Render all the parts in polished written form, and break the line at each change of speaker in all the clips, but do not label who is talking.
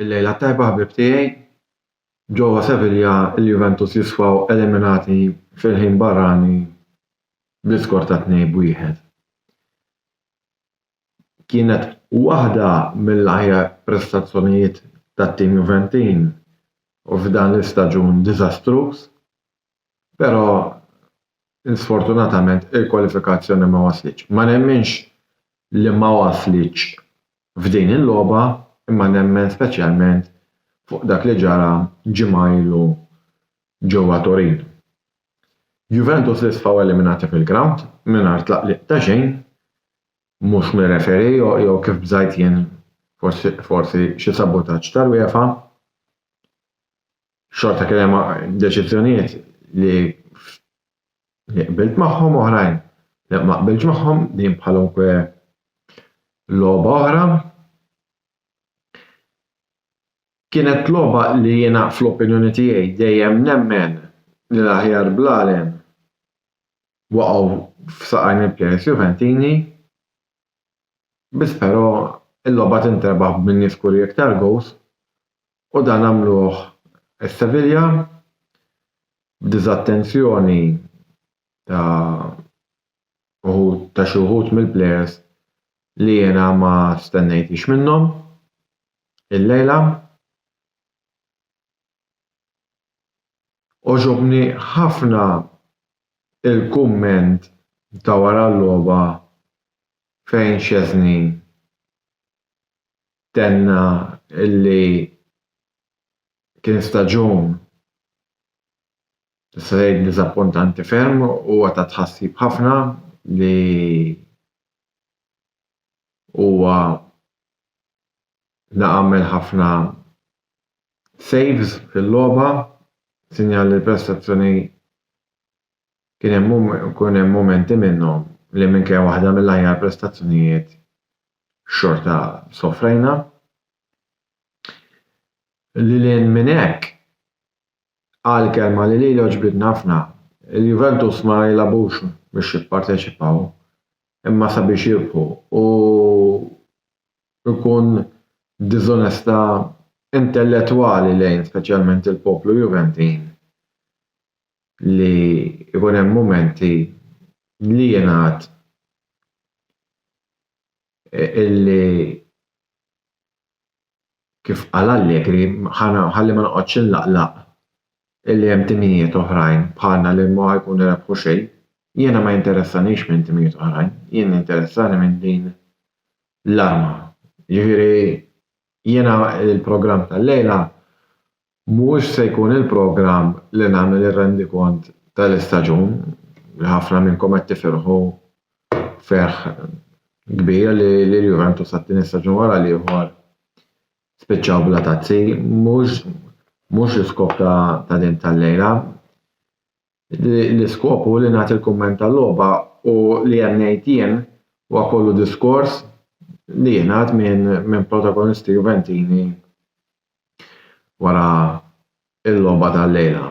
Il-lejla tajba ħbib tiegħi ġewwa Sevilla il-Juventus jisfaw eliminati fil-ħin barrani bl-iskor ta' 2-1. Kienet waħda mill-aħjar prestazzjonijiet tat-tim Juventin u f'dan l-istaġun diżastruż, però sfortunatament il-kwalifikazzjoni ma waslitx. Ma nemminx li ma waslitx f'din il-logħba, imma nemmen speċjalment fuq dak li ġara ġimgħa ilu ġewwa Torino. Juventus isfaw eliminati fil-ground mingħajr tlaqliq ta' xejn, mhux mir-referi jew kif bżajt jien forsi xi sabotaġġ tal-UEFA. Xorta kien hemm deċiżjonijiet li qbilt magħhom oħrajn li ma qbiltx magħhom din bħalunkwe logħba oħra. Kienet logħba li jiena fl-opinjoni tiegħi dejjem nemmen li l-aħjar bl-għalem waqgħu f'saqajn il-plejers Juventini, biss però il-logħba tinterebaħ minn nies kuri iktar gols u dan għamluh is-Sevilla b'diżattenzjoni ta' xi wħud mill-plejers li jiena ma stennejtix minnhom il-lejla. Oġobni ħafna il-kumment ta' wara l-logħba fejn Szczesny tenna illi kien staġun tista' tgħid diżappuntanti ferm u ta' tħassib ħafna li huwa għamel ħafna saves fil-logħba, sinjal li l-prestazzjoni kien hemm mumenti minnhom li minkejja waħda mill-aħjar prestazzjonijiet xorta sofrejna. Lilien minn hekk qal kelma li lili oġbitna ħafna. Il-Juventus ma jilagħbux biex jipparteċipaw imma sabiex jirbħu u jkun diżonesta intellettwali lejn speċjalment il-poplu Juventin li jkun hemm mumenti li jingħad illi kif qal Allegri ħalli ma noqgħodx inlaqlaq illi hemm timijiet oħrajn bħalna li ma jkunu rebħu xejn. Jiena ma jinteressanix minn timijiet oħrajn, jien interessani minn din l-arma. Jiġifieri jiena il-programm tal-lejla mhux se jkun il-programm li nagħmel ir-rendikont tal-istaġun li ħafna minnkom qed tifirħu ferħ kbir li l-Juventus għat-tieni staġun wara l-ieħor spiċċaw bla tazzi, mhux l-iskop ta' din tal-lejla. L-iskop hu li nagħti l-kumment tal-logħba u li ngħid jien huwa kollu diskors li jingħad minn protagonisti Juventini wara l-logħba tal-lejla.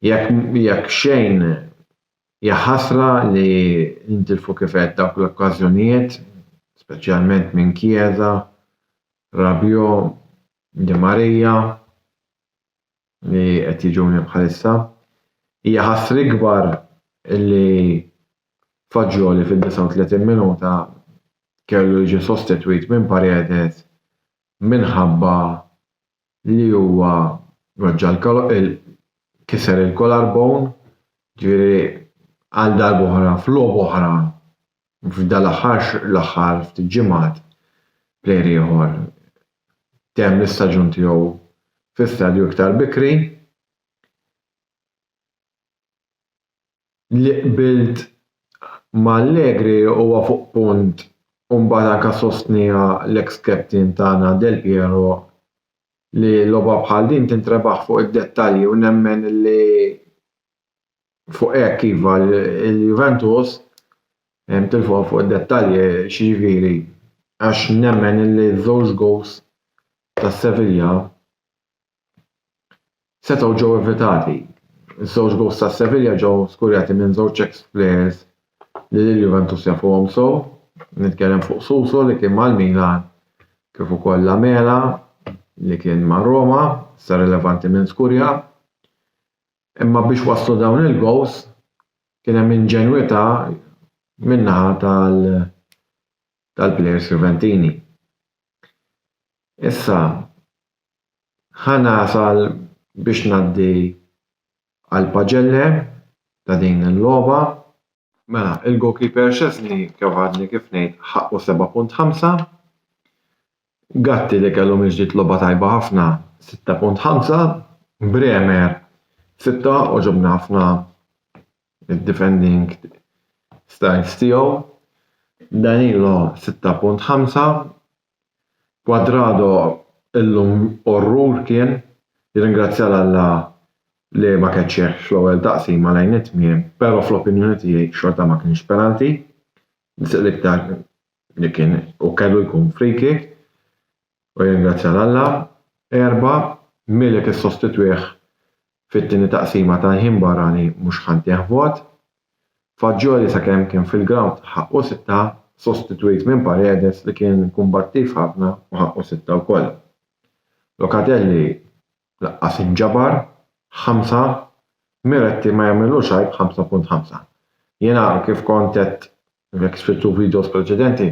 Jekk xejn hija ħasra li nintilfu kif qed dawk l-okkażjonijiet, speċjalment minn Chiesa, Rabiot, Di Maria li qed jiġuni bħalissa. Hija ħasri kbar li Fagioli fid-39 minuta kellu jiġi sostitwit minn Paredes minħabba li huwa weġġa' kiser il-collarbone, ġifieri għal darba oħra f'logħba oħra f'dan l-aħħar ftit ġimgħat plejer ieħor temm l-istaġun tiegħu fi-stadju iktar bikri. Li qbilt ma' Allegri huwa fuq punt u mbagħad anke sostniha l-ex-captain tagħna Del Piero li logħba bħal din tintrebaħ fuq id-dettalji u nemmen li fuq hekk iva il-Juventus hemm tilfuha fuq id-dettalji xiġifieri għax nemmen li ż-żewġ gols tas-Sevilla setgħu ġew evitati. Iż-żewġ gols tas-Sevilla ġew skurjati minn żewġ ex-plejers li l-Juventus jafuhom sew, nitkellem fuq Suso li kien mal-Milan kif ukoll Lamela li kien ma' Roma, sa rilevanti minn Skurja. Imma biex waslu dawn il-goals kien hemm inġenwità min-naħa tal-plejers Juventini. Issa ħanasal biex ngħaddi għal paġelle ta' din il-logħba. Mela, il-goalkeeper Szczesny kif għadni kif ngħid ħaqqu 7.5. Gatti li kellu miġdiet logħba tajba ħafna 6.5. Bremer 6 oġobna ħafna id-defending styles tiegħu. Danilo 6.5. Quadrado illum orrur kien, jirringrazzja l-Alla li ma keċċeħx fl-ewwel taqsima lejn it-tmiem, però fl-opinjoni tiegħi xorta ma kienx penalti. L-iktar li kien u kellu jkun free kick u jirringrazzja l-Alla. 4 Milik issostitwih fit-tieni taqsima ta' ħin barrani mhux ħantih vot. Faġġoli sakemm kien fil-ground ħaqqu 6 sostitwit minn Paredes li kien kumbattiv ħafna u ħaqqu 6 wkoll. Locatelli laqqas inġabar 5. Miretti ma jagħmilux għajb 5.5. Jiena kif kont qed fil-2 videos preċedenti,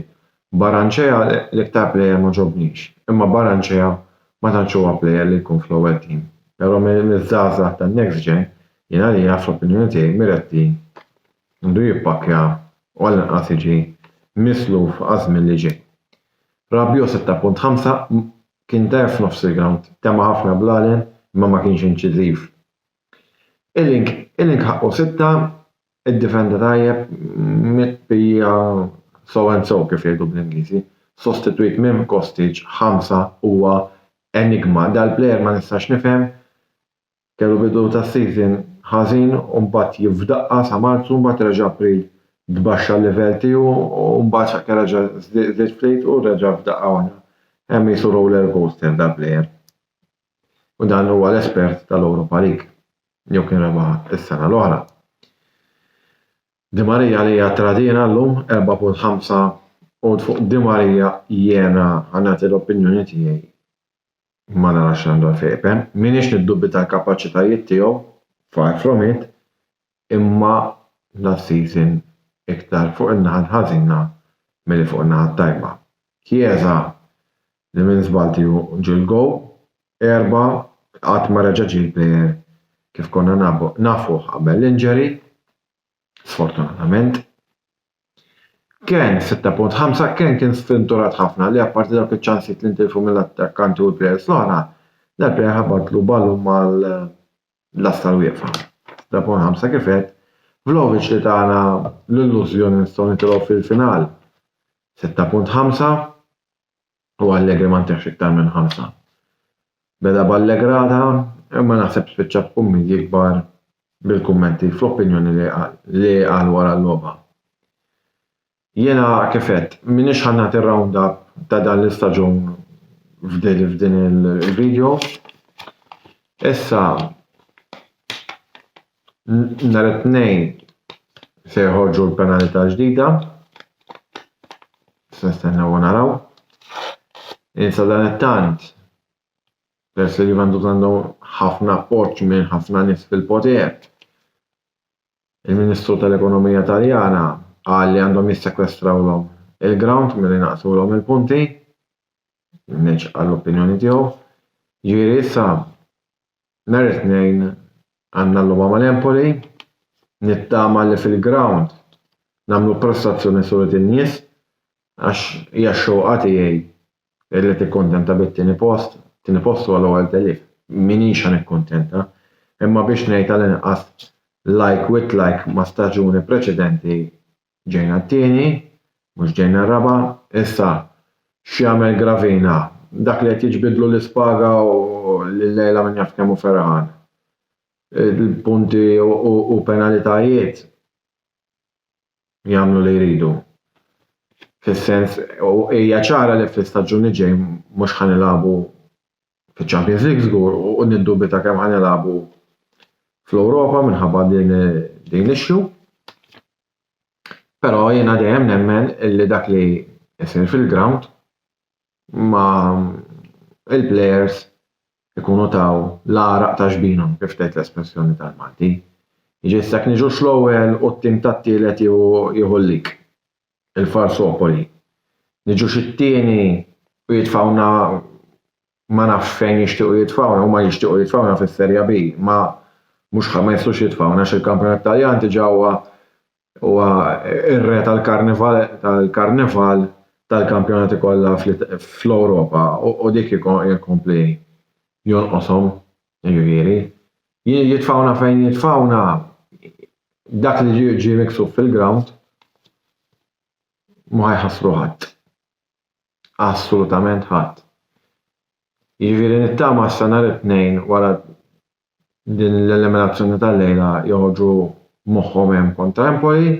Baranċea l-iktar plejer ma ġobniex. Imma Baranċea ma tantx huwa plejer li jkun fl-ewwel team. Però miż-żgħażagħ tan-next gen jiena li fl-opinjoni tiegħi Miretti ndu jippakkja u għall-inqas jiġi misluf għażmien li ġej. Rabiot 6.5 kien dajf f'nofs il-ground, tema ħafna bl-għalien imma ma kienx inċiżiv. Il-link ħaqqu 6, id-defenda tajjeb mitbija so and so kif jgħidu bl-Ingliżi. Sostitwit minn Kostic 5 huwa enigma. Dal-plejer ma nistax nifhem, kellu bidu tas-season ħażin u mbagħad jifdaqqa sa Marzu mbagħad reġa' April tbaxxa l-livell tiegħu u mbagħad reġa' żied flejt u reġa' fdaqqa wara. Hemm jisu roller coaster dal-plejer. U dan huwa l-espert tal-Europa League. Jew kien rebaħ is-sena l-oħra. Di Maria li hija tradina llum 4.5 u fuq Di Maria jiena ħanati l-opinjoni tiegħi ma narax għandu fejpem. Minix niddubbi tal-kapaċitajiet tiegħu far from it, imma l-season iktar fuq in-naħa ħażina milli fuq in-naħa tajba. Chiesa li minn żbalti ġil gow, 4 qatt ma reġa' ġie plejer kif konna nafu qabel l-injury, sfortunatament. Kien 6.5 kien sfinturat ħafna li apparti dawk iċ-ċansijiet li ntilfu mill-attakkanti u l-plejers l-oħra, dal-plejer ħabatlu ballu mal-asta l-wieqfa. 6.5 kif qed, Vlahovic li tagħna l-illużjoni nistgħu nitilgħu fil-final 6.5 u Allegri ma ntieħx iktar minn 5. Beda b'Allegrata imma naħseb spiċċa b'kummenti kbar bil-kummenti fl-opinjoni li qal wara l-logħba. Jiena kif qed m'iniex ħannagħti round up ta' dan l-istaġun f'din il-video. Issa nhar it-tnejn se jħorġu l-penalità ġdida. Se nistennew naraw. Insa dan it-tant peress li Juventus għandu ħafna appoġġ minn ħafna nies fil-poter. Il-Ministru tal-Ekonomija Taljana qal li għandhom jissekwestrawlhom il-ground milli naqsulhom il-punti. Mhix għall-opinjoni tiegħu. Ġifieri issa nhar it-tnejn għandna l-logħba mal-Empoli, nittama li fil-ground nagħmlu prestazzjoni suret in-nies għax hija x-xewqa tiegħi li tikkuntenta bit-tieni post huwa l-ewwel telif. Minix nikkuntenta, imma biex ngħid tal-inqas like with like ma' staġuni preċedenti ġejna t-tieni, mhux ġejna r-raba', issa x'jagħmel Gravina, dak li qed jiġbidlu l-ispaga u lil-lejla min jaf kemm hu ferħan. Il-punti u penalitajiet jagħmlu li jridu. Fis-sens hija ċara li fl-istaġuni ġej mhux ħanilagħbu fiċ-Champions League żgur u niddubita kemm ħanilagħbu fl-Ewropa minħabba din l-issue. Però jiena dejjem nemmen li dak li jsir fil-ground ma il-plejers ikunu taw l-għaraq ta' xbinhom kif tgħid l-espressjoni tal-Malti. Jiġi issa niġux l-ewwel u t-tim tat-tielet jieħu l-lik il-Farsopoli. Niġux it-tieni u jitfawna ma nafx fejn jixtiequ jitfawna, huma jixtiequ jitfawna fis-Serja B, ma mhux ma jistgħux jitfawna għax il-Kampjonat Taljan diġà huwa ir-re tal-karneval tal-kampjonati kollha fl-Ewropa u dik jkompli jonqoshom, jiġifieri. Jitfawna fejn jitfawna dak li ġie miksub fil-ground ma jħassru ħadd. Assolutament ħadd. Jiġifieri nittama s-sena l-tnejn wara din l-eliminazzjoni tal-lejla joħorġu moħħhom hemm kontra Empoli,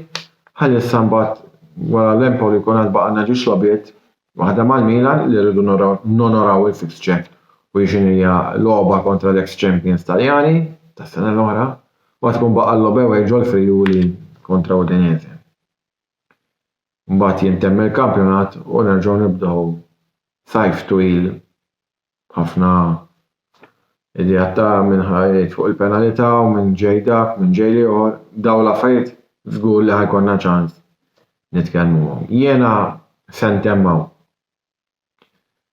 ħalli issa mbagħad wara l-Empoli jkun għad baqgħna ġiex logħbiet waħda mal-Milan li rridu nonoraw il-fixture u hija logħba kontra l-ex-champions Taljani tas-sena l-oħra u tkun baqa' l-logħba ġol Friuli kontra Udinese. Mbagħad jintemm il-kampjonat u nerġgħu nibdew sajf twil ħafna idejat ta' minn ħajt fuq il-penalità u minn ġej dak, minn ġej ieħor, dawn l-affarijiet żgur li ħajkollna ċans nitkellmuhom. Jiena se ntemmaw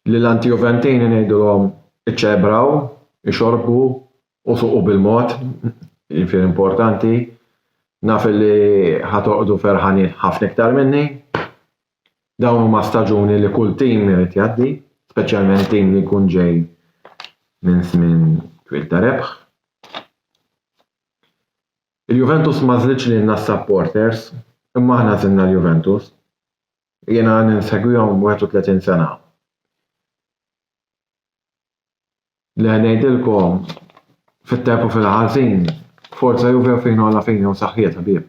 li l-anti-Juventini ngħidulhom iċċebraw, ixorbu u suqu bil-mod, jiġifieri importanti, naf li ħatoqgħdu ferħanin ħafna iktar minni. Dawn huma staġuni li kull tim irid jgħaddi, speċjalment tim li jkun ġej minn żmien twil ta' rebħ. Il-Juventus ma żlitx lilna supporters, imma aħna żilna l-Juventus. Jiena ninsegwihom 31 sena. Li ngħidilkom fit-tempo fil-ħażin, forza Juve fejn u alla fejn u saħħiet ħbieb.